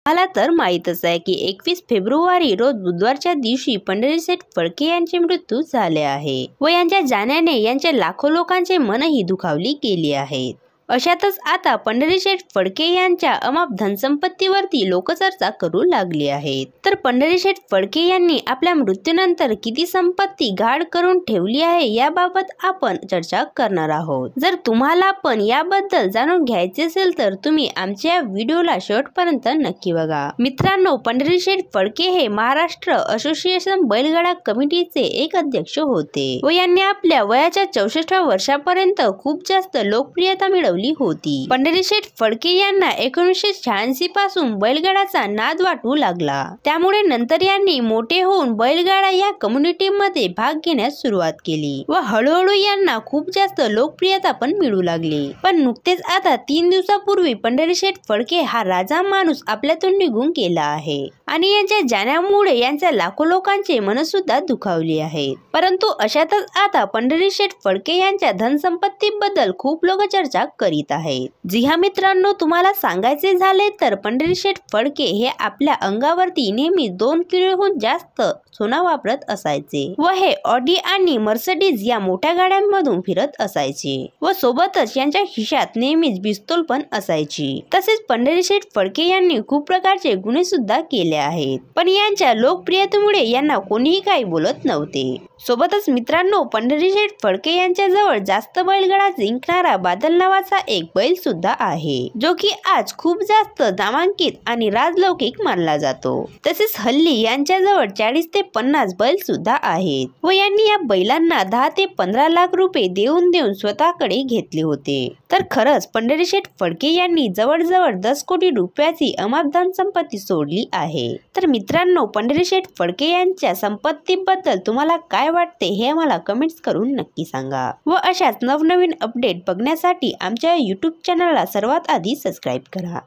मला तर माहीतच आहे की 21 फेब्रुवारी रोज बुधवारच्या दिवशी पंढरी शेठ फडके यांचे मृत्यू झाले आहे व यांच्या जाण्याने यांच्या लाखो लोकांचे मनही दुखावली गेली आहेत। अशातच आता पंढरी शेठ फडके यांच्या अमाप धनसंपत्तीवरती लोकचर्चा करू लागली आहेत। तर पंढरी शेठ फडके यांनी आपल्या मृत्यूनंतर किती संपत्ती गाढ करून ठेवली आहे याबाबत आपण चर्चा करणार आहोत। जर तुम्हाला पण याबद्दल जाणून घ्यायचे असेल तर तुम्ही आमच्या व्हिडिओला शेवटपर्यंत नक्की बघा। मित्रांनो, पंढरी शेठ फडके हे महाराष्ट्र असोसिएशन बैलगाडा कमिटीचे एक अध्यक्ष होते व यांनी आपल्या वयाच्या 64व्या वर्षापर्यंत खूप जास्त लोकप्रियता मिळवली होती। पंढरी शेठ फडके यांना 1986 पासून बैलगाडाचा नाद वाटू लागला, त्यामुळे नंतर यांनी मोठे होऊन बैलगाडा या कम्युनिटीमध्ये भाग घेण्यास सुरुवात केली व हळूहळू यांना खूप जास्त लोकप्रियता पण मिळू लागली। पण नुकतेच आता 3 दिवसापूर्वी पंढरी शेठ फडके हा राजा माणूस आपल्यातून निघून गेला आहे आणि यांच्या जाण्यामुळे यांच्या लाखो लोकांचे मन सुद्धा दुखावली आहेत। परंतु अशातच आता पंढरी शेठ फडके यांच्या धनसंपत्तीबद्दल खूप लोक चर्चा करीत आहेत। जी हा मित्रांनो, तुम्हाला सांगायचे झाले तर पंढरी शेठ फडके हे आपल्या अंगावरती नेहमी 2 किलोहून जास्त सोना वापरत असायचे व हे ऑडी आणि मर्सिडीज या मोठ्या गाड्यांमधून फिरत असायचे व सोबतच यांच्या खिशात नेहमीच पिस्तूल पण असायची। तसेच पंढरी शेठ फडके यांनी खूप प्रकारचे गुन्हे सुद्धा केले आहेत, पण यांच्या लोकप्रियतेमुळे यांना कोणीही काही बोलत नव्हते। सोबतच मित्रांनो, पंढरी शेठ फडके यांच्या जवळ जास्त बैलगाडा जिंकणारा बादल नावाचा एक बैल सुद्धा आहे, जो की आज खूप जास्त नामांकित आणि राजलौकिक मानला जातो। तसेच हल्ली यांच्या जवळ 40 ते 50 बैल सुद्धा आहेत व यांनी या बैलांना 10 ते 15 लाख रुपये देऊन स्वतःकडे घेतले होते। तर खरंच पंढरी शेठ फडके यांनी जवळजवळ 10 कोटी रुपयाची अमाप धनसंपत्ती सोडली आहे। तर मित्रांनो, पंढरी शेठ फडके यांच्या संपत्तीबद्दल तुम्हाला काय वाटते हे मला कमेंट्स करून नक्की सांगा व अशाच नवनवीन अपडेट बघण्यासाठी आमच्या YouTube चॅनलला सर्वात आधी सबस्क्राईब करा।